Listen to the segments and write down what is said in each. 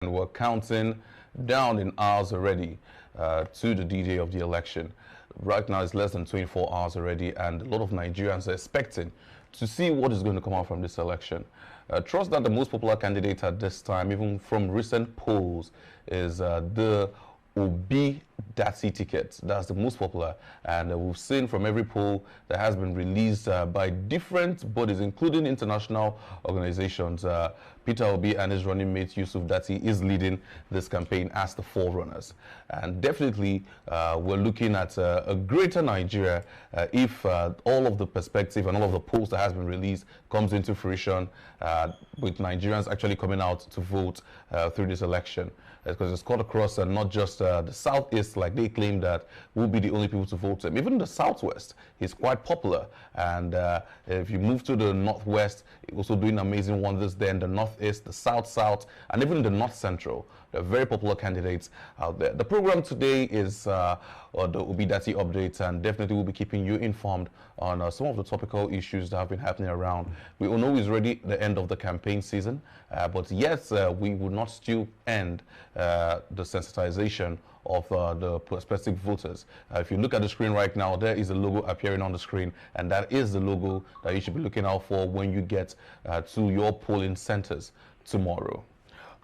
And we're counting down in hours already to the D-Day of the election. Right now, it's less than 24 hours already, and a lot of Nigerians are expecting to see what is going to come out from this election. Trust that the most popular candidate at this time, even from recent polls, is the ObiDatti ticket. That's the most popular, and we've seen from every poll that has been released by different bodies, including international organizations. Peter Obi and his running mate Yusuf Datti is leading this campaign as the forerunners, and definitely we're looking at a greater Nigeria if all of the perspective and all of the polls that has been released comes into fruition, with Nigerians actually coming out to vote through this election. Because it's cut across not just the southeast, like they claim that will be the only people to vote him. Even the southwest is quite popular, and if you move to the northwest, also doing amazing wonders there. In the northeast, the south, and even the north central, they're very popular candidates out there. The program today is the ObiDatti updates, and definitely we'll be keeping you informed on some of the topical issues that have been happening around. We all know it's already the end of the campaign season, but yes, we will not still end the sensitization of the prospective voters. If you look at the screen right now, there is a logo appearing on the screen, and that is the logo that you should be looking out for when you get to your polling centers tomorrow.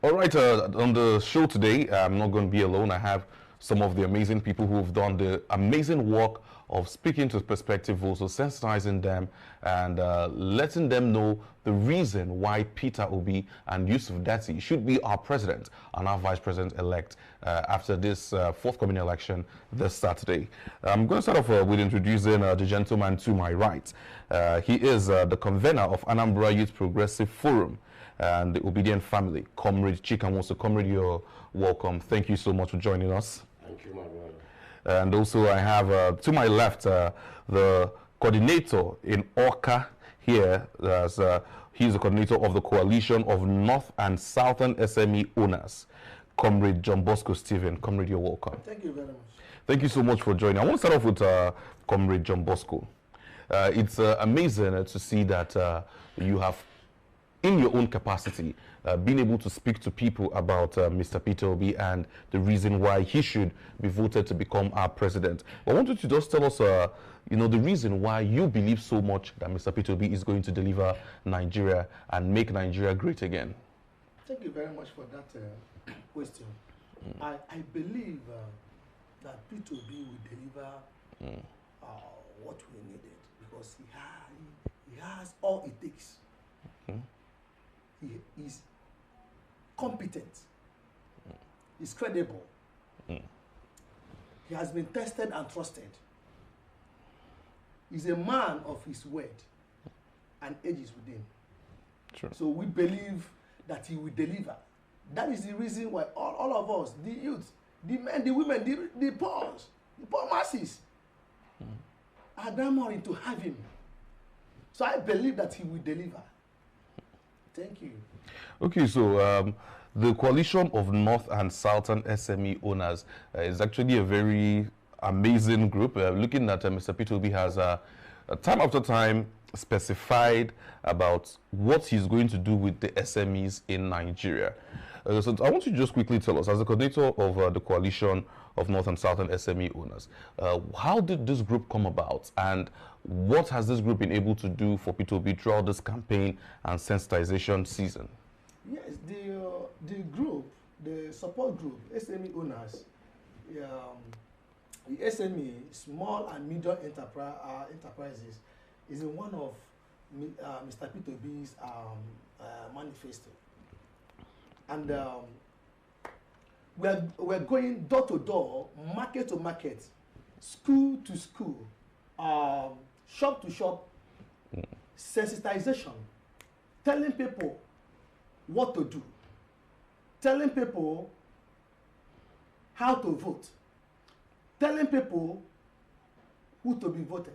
All right, on the show today, I'm not going to be alone. I have some of the amazing people who have done the amazing work of speaking to prospective voters, sensitizing them, and letting them know the reason why Peter Obi and Yusuf Datti should be our president and our vice president-elect after this forthcoming election this Saturday. I'm going to start off with introducing the gentleman to my right. He is the convener of Anambra Youth Progressive Forum and the Obedient Family, Comrade Chika. So, Comrade, you're welcome. Thank you so much for joining us. Thank you, my brother. And also I have to my left the coordinator in Orca here. He's the coordinator of the Coalition of North and Southern SME Owners, Comrade John Bosco Stephen. Comrade, you're welcome. Thank you very much. Thank you so much for joining. I want to start off with Comrade John Bosco. It's amazing to see that you have, in your own capacity, being able to speak to people about Mr. Peter Obi and the reason why he should be voted to become our president. I wanted to just tell us, you know, the reason why you believe so much that Mr. Peter Obi is going to deliver Nigeria and make Nigeria great again. Thank you very much for that question. I believe that Peter Obi will deliver what we needed, because he has all it takes. He is competent. He's credible. He has been tested and trusted. He's a man of his word, and age is with him. Sure. So we believe that he will deliver. That is the reason why all of us, the youth, the men, the women, the poor masses, are clamoring to have him. So I believe that he will deliver. Thank you. Okay, so the Coalition of North and Southern SME Owners is actually a very amazing group. Looking at Mr. Peter Obi has time after time specified about what he's going to do with the SMEs in Nigeria. So I want you to just quickly tell us, as the coordinator of the Coalition of North and Southern SME Owners, how did this group come about, and what has this group been able to do for Peter Obi throughout this campaign and sensitization season? Yes, the group, the support group, SME Owners, the SME, small and medium enterprises, is in one of Mr. Peter Obi's manifesto. And we're going door to door, market to market, school to school, shop to shop, sensitization, telling people what to do, telling people how to vote, telling people who to be voted.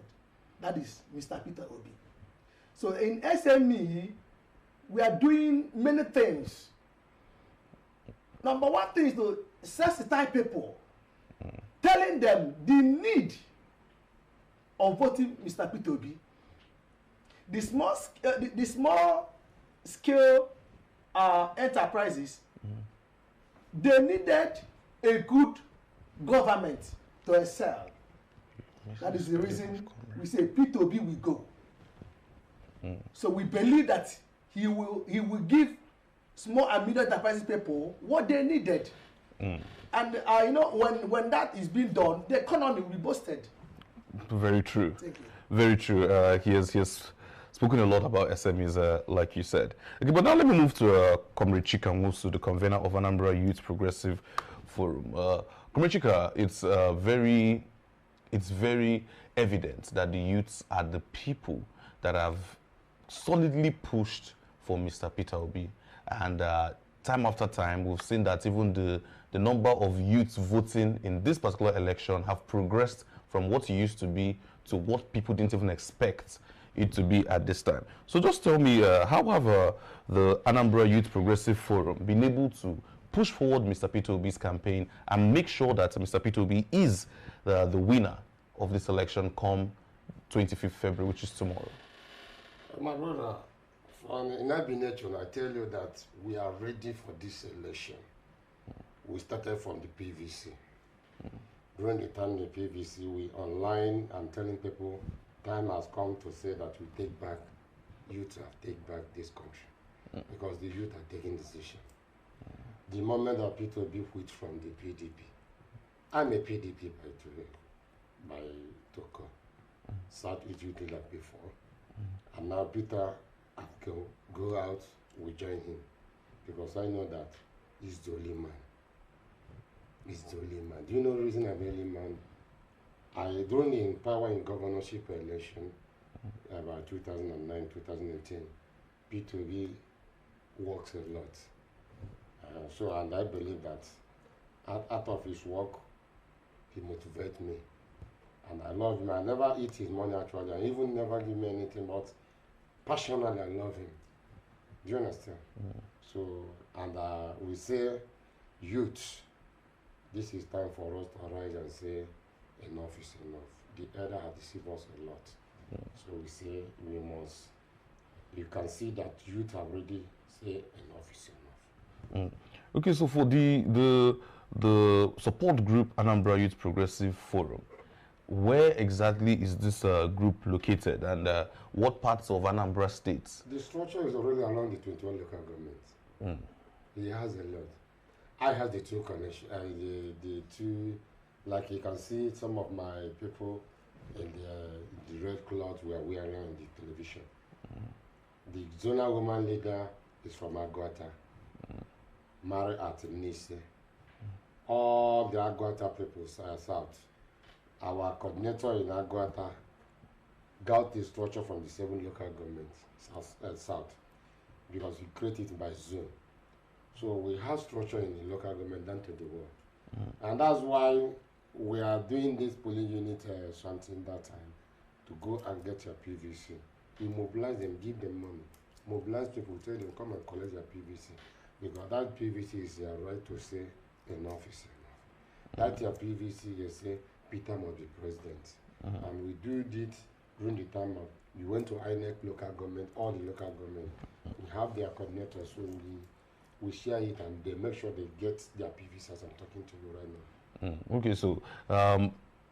That is Mr. Peter Obi. So in SME, we are doing many things. Number one thing is to sensitize people, telling them the need of voting Mr. Peter Obi. The small scale enterprises they needed a good government to excel. That is the reason we say P2B will go. So we believe that he will give small and medium enterprise people what they needed. And you know, when that is being done, the economy will be boosted. Very true. Thank you. Very true. He has spoken a lot about SMEs, like you said. Okay, but now let me move to Comrade Chika Musu, the convener of Anambra Youth Progressive Forum. Comrade Chika, it's very evident that the youths are the people that have solidly pushed for Mr. Peter Obi. And time after time, we've seen that even the number of youths voting in this particular election have progressed from what it used to be to what people didn't even expect it to be at this time. So just tell me, how have the Anambra Youth Progressive Forum been able to push forward Mr. Peter Obi's campaign and make sure that Mr. Peter Obi is the winner of this election come 25th February, which is tomorrow? My brother, in Ibeh Chuks, I tell you that we are ready for this election. We started from the PVC. During the time the PVC, we online and telling people time has come to say that we take back, youth have taken back this country because the youth are taking decision. The moment that Peter Obi quit from the PDP, I'm a PDP by Toko, sat with you like before, and now Peter go out, we join him because I know that he's the only man. He's the only man. Do you know the reason I'm the only man? I during the power in governorship election about 2009, 2010, P2B works a lot. And I believe that out of his work, he motivates me. And I love him. I never eat his money actually. I even never give me anything, but passionately I love him. Do you understand? So, and we say, youth, this is time for us to arise and say, enough is enough. The elder has deceived us a lot. So we say, we must, you can see that youth have already say, enough is enough. Okay, so for the support group Anambra Youth Progressive Forum, where exactly is this group located, and what parts of Anambra states? The structure is already along the 21 local governments. He has a lot. I have the two connections, the two, like you can see some of my people in the red cloth we are wearing on the television. The zonal woman leader is from Agwata, married at Nise. All the Agwata people are south. Our coordinator in Agwata got the structure from the 7 local governments south because we created it by zone. So we have structure in the local government down to the world. And that's why we are doing this polling unit something that time to go and get your PVC. We mobilize them, give them money. Mobilize people, tell them come and collect your PVC. Because that PVC is their right to say enough is enough. That your PVC, you say Peter must be president. And we do it during the time of, we went to INEC local government, all the local government. We have their coordinators, so we share it and they make sure they get their PVC as I'm talking to you right now. Okay, so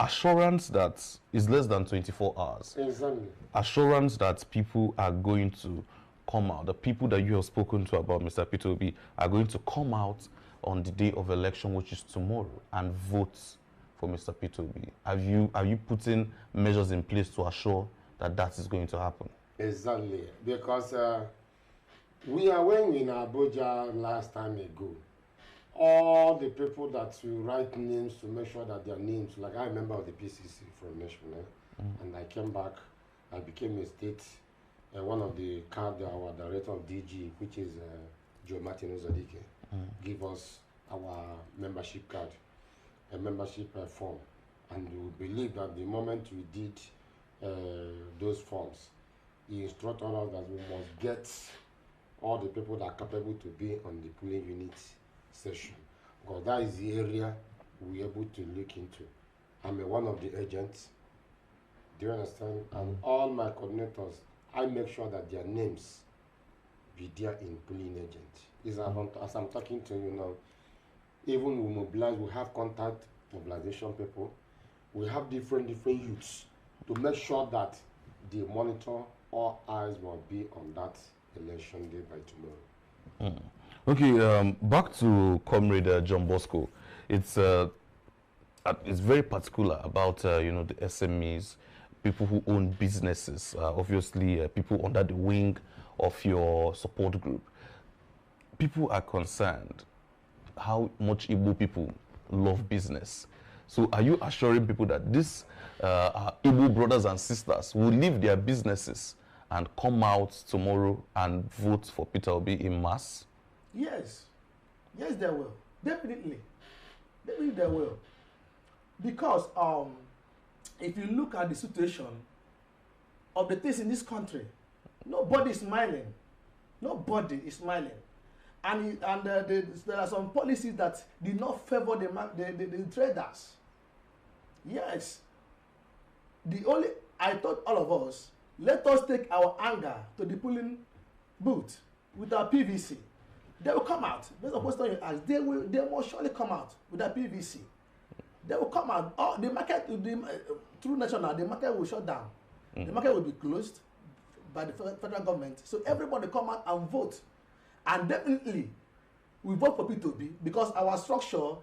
assurance that is less than 24 hours. Exactly. Assurance that people are going to come out. The people that you have spoken to about Mr. Peter Obi are going to come out on the day of election, which is tomorrow, and vote for Mr. Peter Obi. Are you putting measures in place to assure that that is going to happen? Exactly, because we are when in Abuja last time ago. All the people that you write names to make sure that their names, like I remember the PCC from National, and I came back, I became a state, one of the our director of DG, which is Joe Martin Ozadike, give us our membership card, a membership form, and we believe that the moment we did those forms, he instructed us that we must get all the people that are capable to be on the polling unit session, because that is the area we're able to look into. I'm one of the agents, do you understand? And all my coordinators, I make sure that their names be there in polling agent. As I'm talking to you now, Even we mobilize, we have contact mobilization people. We have different youths to make sure that they monitor, all eyes will be on that election day by tomorrow. Okay, back to Comrade John Bosco. It's very particular about you know, the SMEs, people who own businesses, obviously people under the wing of your support group. People are concerned how much Igbo people love business. So are you assuring people that these Igbo brothers and sisters will leave their businesses and come out tomorrow and vote for Peter Obi in mass? Yes. Yes, they will. Definitely. Definitely they will. Because if you look at the situation of the things in this country, nobody is smiling. Nobody is smiling. And there are some policies that did not favor the traders. Yes. I thought all of us, let us take our anger to the polling booth with our PVC. They will come out. Based on question you ask, they will surely come out with their PVC. They will come out. Oh, the market, through national, the market will shut down. The market will be closed by the federal government. So everybody come out and vote. And definitely, we vote for P2B because our structure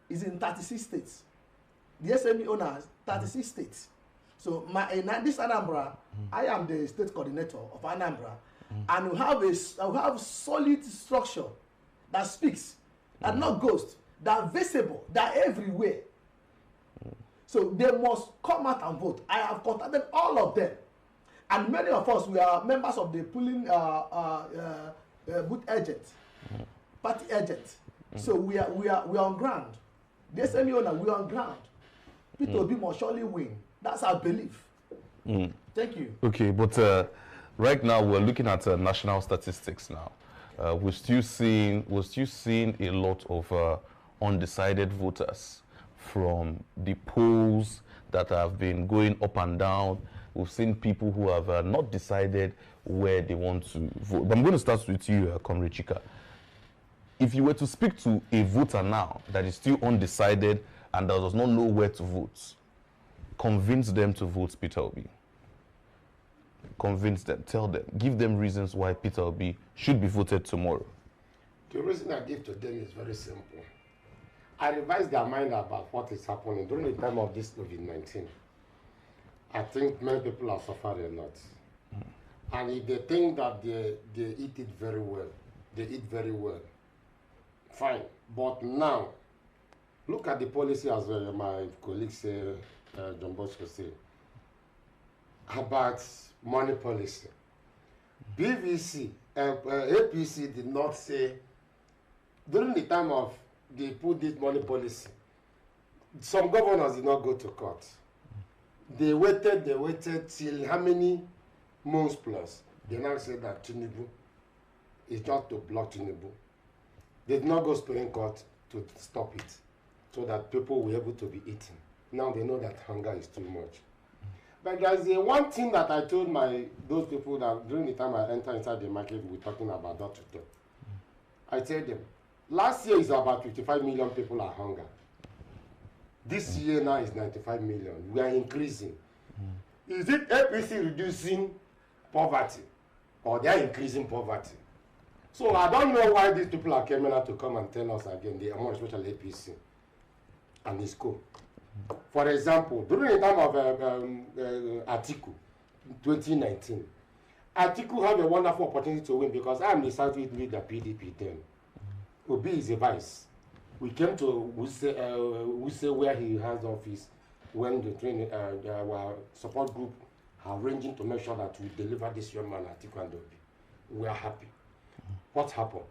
is in 36 states. The SME owners, 36 states. So in this Anambra, I am the state coordinator of Anambra. And we have solid structure that speaks, that not ghost, that are visible, that are everywhere. So they must come out and vote. I have contacted all of them. And many of us, we are members of the polling booth agent, party agent. So we are on ground. The SME owner, we are on ground. Peter Obi must surely win. That's our belief. Thank you. Okay, but right now we're looking at national statistics now. We're still seeing a lot of undecided voters from the polls that have been going up and down. We've seen people who have not decided where they want to vote. But I'm going to start with you, Comrade Chika. If you were to speak to a voter now that is still undecided and that does not know where to vote, convince them to vote Peter Obi. Convince them, tell them, give them reasons why Peter Obi should be voted tomorrow. The reason I give to them is very simple. I revise their mind about what is happening during the time of this COVID-19. I think many people have suffered a lot. And if they think that they eat it very well, they eat very well, fine. But now, look at the policy as my colleague say, John Bosco say, about money policy. BVC, APC did not say, during the time of they put this money policy, some governors did not go to court. They waited till how many months plus? They now said that Tinubu is just to block Tinubu. They did not go Supreme Court to stop it so that people were able to be eaten. Now they know that hunger is too much. But there's one thing that I told those people that during the time I enter inside the market, we're talking about door to door. I tell them, last year is about 55 million people are hunger. This year now is 95 million. We are increasing. Is it APC reducing poverty or they are increasing poverty? So I don't know why these people are coming out to come and tell us again, they are more especially APC and its co. For example, during the time of Atiku, 2019, Atiku had a wonderful opportunity to win because I am the Southeast leader PDP then. Obi is a vice. We came to Wuse where he has office when the training, our support group are arranging to make sure that we deliver this young man Atiku and Obi. We are happy. What happened?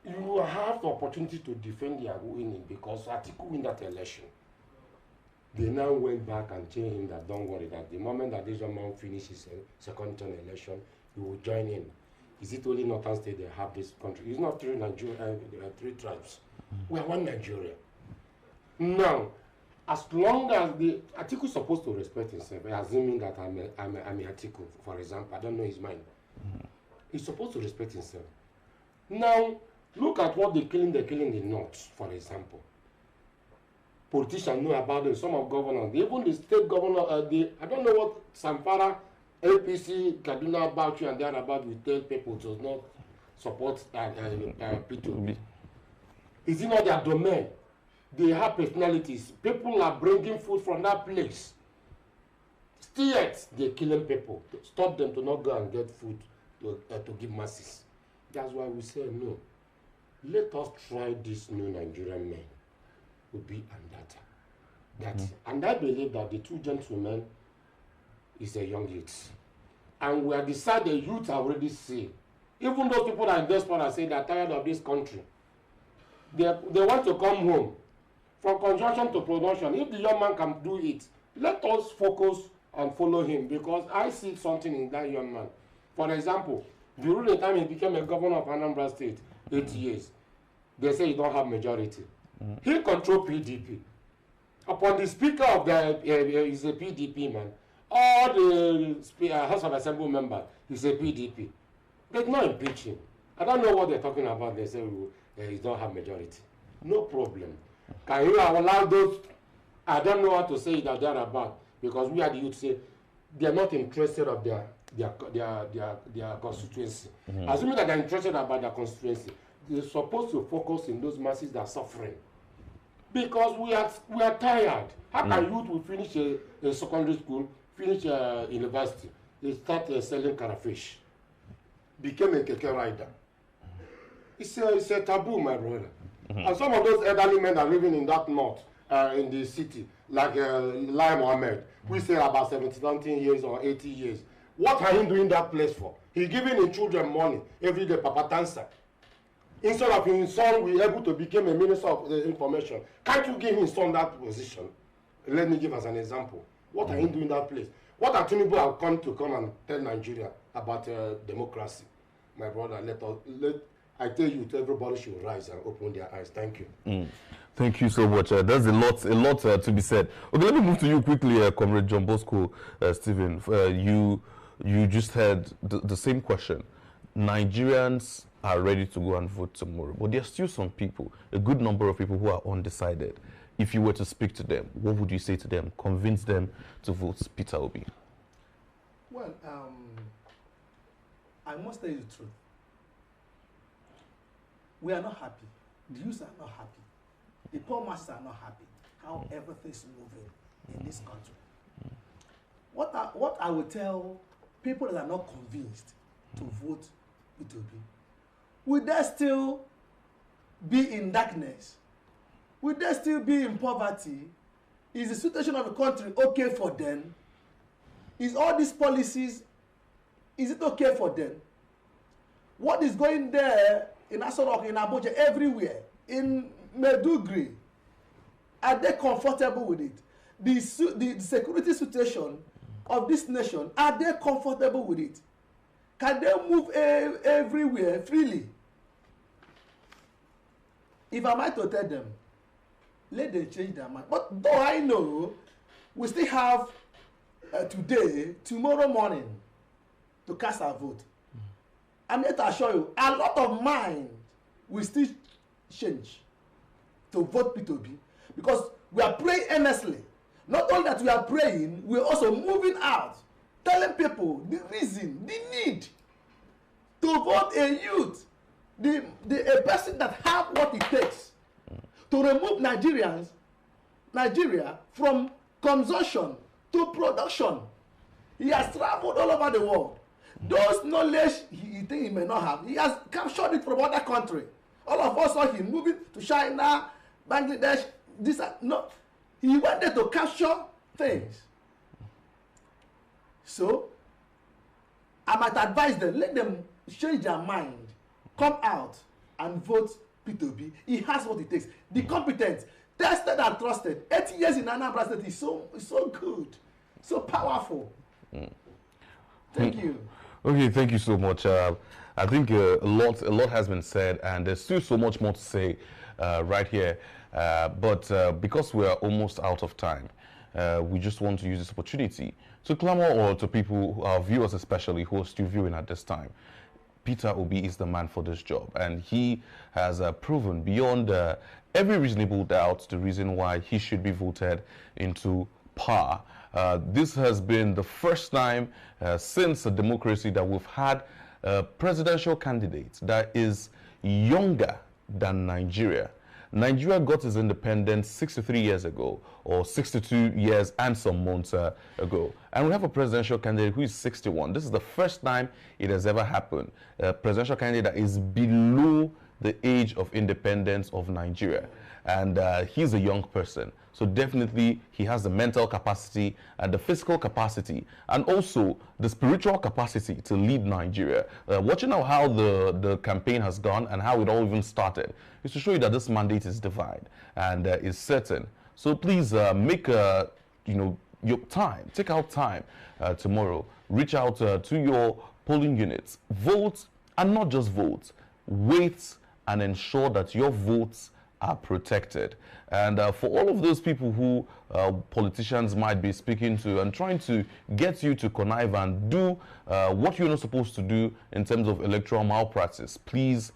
You have the opportunity to defend your winning because Atiku win that election. They now went back and told him that don't worry, that the moment that this young man finishes second turn election, he will join in. Is it only Northern State they have this country? It's not three three tribes. We are one Nigeria. Now, as long as Atiku is supposed to respect himself, assuming that I'm a Atiku, for example, I don't know his mind. He's supposed to respect himself. Now, Look at what they're killing the North, for example. Politicians know about it, some of governors, even the state governor, I don't know what Samfara, APC, Kaduna, Bauchi, and thereabout will tell people to not support P2B. Is it not their domain? They have personalities. People are bringing food from that place. Still yet, they're killing people. Stop them to not go and get food to give masses. That's why we say no. Let us try this new Nigerian men. Obi and Data. And I believe that the two gentlemen is a young youth. And we are decided youth are already seen. Even those people that are in diaspora say they are tired of this country. They want to come home. From conjunction to production, if the young man can do it, let us focus and follow him, because I see something in that young man. For example, during the time he became a governor of Anambra State, 8 years, they say he don't have majority. He controlled PDP. Upon the speaker of the, he's a PDP man, all the House of Assembly members, he's a PDP. They did not impeach him. I don't know what they're talking about. They say he don't have majority. No problem. Can you allow those? I don't know what to say that they're about, because we are the youth say they're not interested of their constituency. Assuming that they're interested about their constituency, they're supposed to focus in those masses that are suffering. Because we are tired. How can youth will finish a secondary school, finish a university, they start selling carafish, became a keke rider? It's a taboo, my brother. And some of those elderly men are living in that north, in the city, like Lai Mohammed, we say about 17 years or 80 years. What are he doing that place for? He's giving his children money every day, Papa Tansa. Instead of his son be able to become a minister of information, can't you give his son that position? Let me give us an example. What are you doing in that place? What are Tinubu have come and tell Nigeria about democracy? My brother, I tell you, everybody should rise and open their eyes. Thank you. Thank you so much. There's a lot to be said. Okay, let me move to you quickly, Comrade John Bosco, Stephen. You just had the same question. Nigerians are ready to go and vote tomorrow, but there's still some people, a good number of people who are undecided. If you were to speak to them, what would you say to them? Convince them to vote Peter Obi? Well, I must tell you the truth. We are not happy. The youth are not happy. The poor masses are not happy. How everything is moving in this country. What I would tell people that are not convinced to vote Peter Obi, will they still be in darkness? Will they still be in poverty? Is the situation of the country okay for them? Is all these policies, is it okay for them? What is going there in Asorok, in Abuja, everywhere, in Maiduguri, are they comfortable with it? The security situation of this nation, are they comfortable with it? Can they move everywhere freely? If I might to tell them, let them change their mind. But though I know, we still have today, tomorrow morning, to cast our vote. I'm here to assure you, a lot of mind will still change to vote Peter Obi, because we are praying earnestly. Not only that we are praying, we are also moving out, telling people the reason, the need to vote a youth, a person that have what it takes to remove Nigeria from consumption to production. He has traveled all over the world. Those knowledge he think he may not have, he has captured it from other country. All of us saw him moving to China, Bangladesh. No, he went there to capture things. So I might advise them, let them change their mind, come out and vote Peter Obi. He has what it takes. The competent, tested and trusted. 8 years in Anambra State is so good, so powerful. Thank you. Okay, thank you so much. I think a lot has been said, and there's still so much more to say right here. But because we are almost out of time, we just want to use this opportunity to clamor or to people, our viewers especially, who are still viewing at this time. Peter Obi is the man for this job, and he has proven beyond every reasonable doubt the reason why he should be voted into power. This has been the first time since a democracy that we've had a presidential candidate that is younger than Nigeria. Nigeria got its independence 63 years ago, or 62 years and some months ago. And we have a presidential candidate who is 61. This is the first time it has ever happened. A presidential candidate that is below the age of independence of Nigeria. And he's a young person. So definitely he has the mental capacity and the physical capacity and also the spiritual capacity to lead Nigeria. Watching now how the campaign has gone and how it all even started is to show you that this mandate is divine and is certain. So please make your time, take out time tomorrow, reach out to your polling units, vote, and not just vote, wait and ensure that your votes are protected. And for all of those people who politicians might be speaking to and trying to get you to connive and do what you're not supposed to do in terms of electoral malpractice, please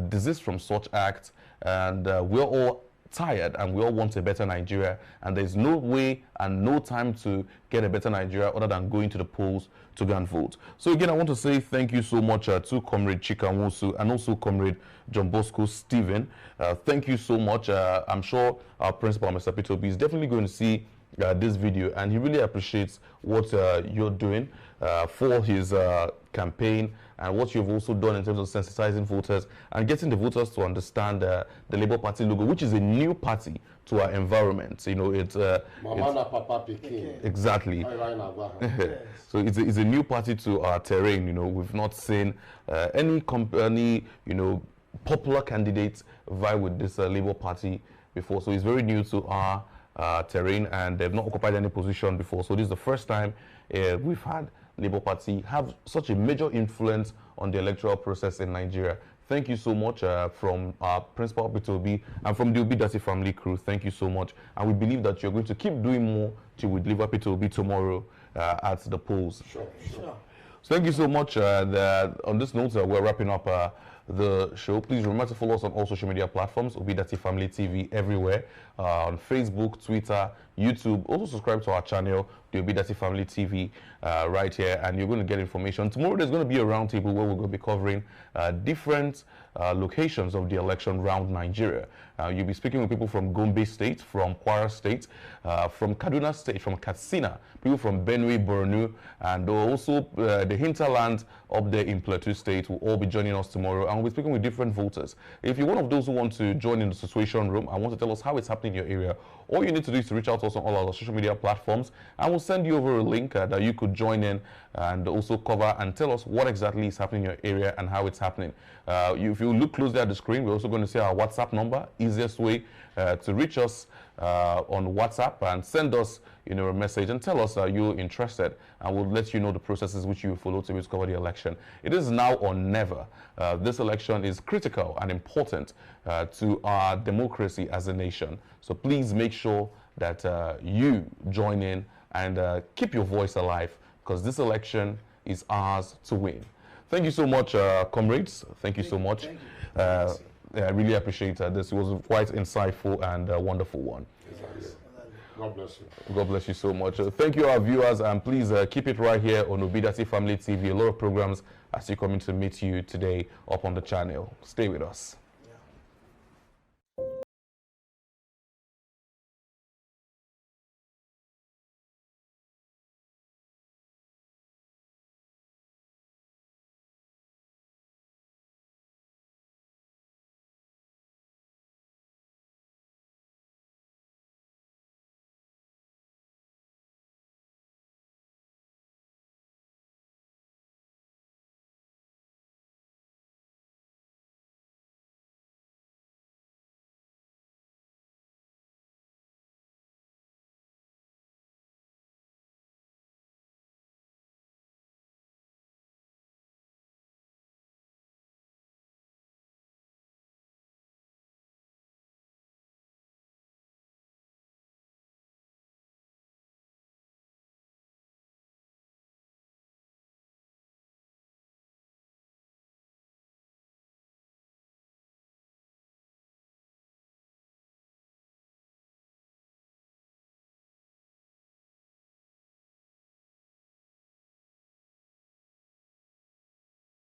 desist from such acts. And we're all tired and we all want a better Nigeria, and there's no way and no time to get a better Nigeria other than going to the polls to go and vote. So again, I want to say thank you so much to Comrade Chika Nwosu and also Comrade John Bosco Stephen. Thank you so much. I'm sure our principal, Mr. Peter Obi, is definitely going to see this video, and he really appreciates what you're doing for his campaign and what you've also done in terms of sensitizing voters and getting the voters to understand the Labour Party logo, which is a new party to our environment. You know, it's MAMA.PAPA.PIKIN. Exactly. So it's a new party to our terrain. You know, we've not seen any popular candidates vie with this Labour Party before. So it's very new to our terrain, and they've not occupied any position before. So this is the first time we've had Labour Party have such a major influence on the electoral process in Nigeria. Thank you so much from our principal, Peter Obi, and from the ObiDatti family crew. Thank you so much. And we believe that you're going to keep doing more till we deliver Peter Obi tomorrow at the polls. Sure. So thank you so much. On this note, we're wrapping up the show. Please remember to follow us on all social media platforms, ObiDatti Family TV everywhere, on Facebook, Twitter, YouTube. Also subscribe to our channel, the ObiDatti Family TV, right here, and you're going to get information. Tomorrow there's going to be a roundtable where we're going to be covering different locations of the election around Nigeria. You'll be speaking with people from Gombe State, from Kwara State, from Kaduna State, from Katsina, people from Benue, Borno, and also the hinterland up there in Plateau State will all be joining us tomorrow, and we'll be speaking with different voters. If you're one of those who want to join in the situation room and want to tell us how it's happening in your area, all you need to do is to reach out to us on all our social media platforms, and we'll send you over a link that you could join in and also cover and tell us what exactly is happening in your area and how it's happening. If you look closely at the screen, we're also going to see our WhatsApp number. Easiest way to reach us on WhatsApp and send us a message and tell us you're interested, and we'll let you know the processes which you follow to cover the election. It is now or never. This election is critical and important to our democracy as a nation. So please make sure that you join in and keep your voice alive, because this election is ours to win. Thank you so much, comrades. Thank you so much. I really appreciate this. It was quite insightful and a wonderful one. God bless you. God bless you so much. Thank you, our viewers, and please keep it right here on ObiDatti Family TV. A lot of programs as you coming to meet you today up on the channel. Stay with us.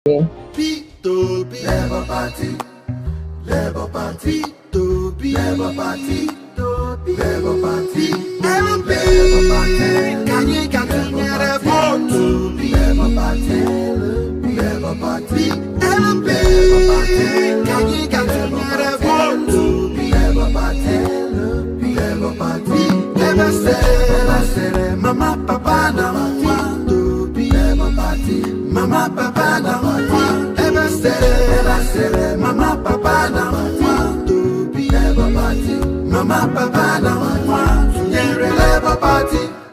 P2B, Labour Party, Labour Party, P2B, Labour Party, Labour Party, LP, can you get to me a vote to be Labour Party, Labour Party, LP, can you get to me a vote to be Labour Party, Labour Party, never say, Mama, Papa, now, to be Labour Party, Mama, Papa, now, never say, Mama, Papa, now, to be Labour Party, Mama, Papa, now, to Labour Party.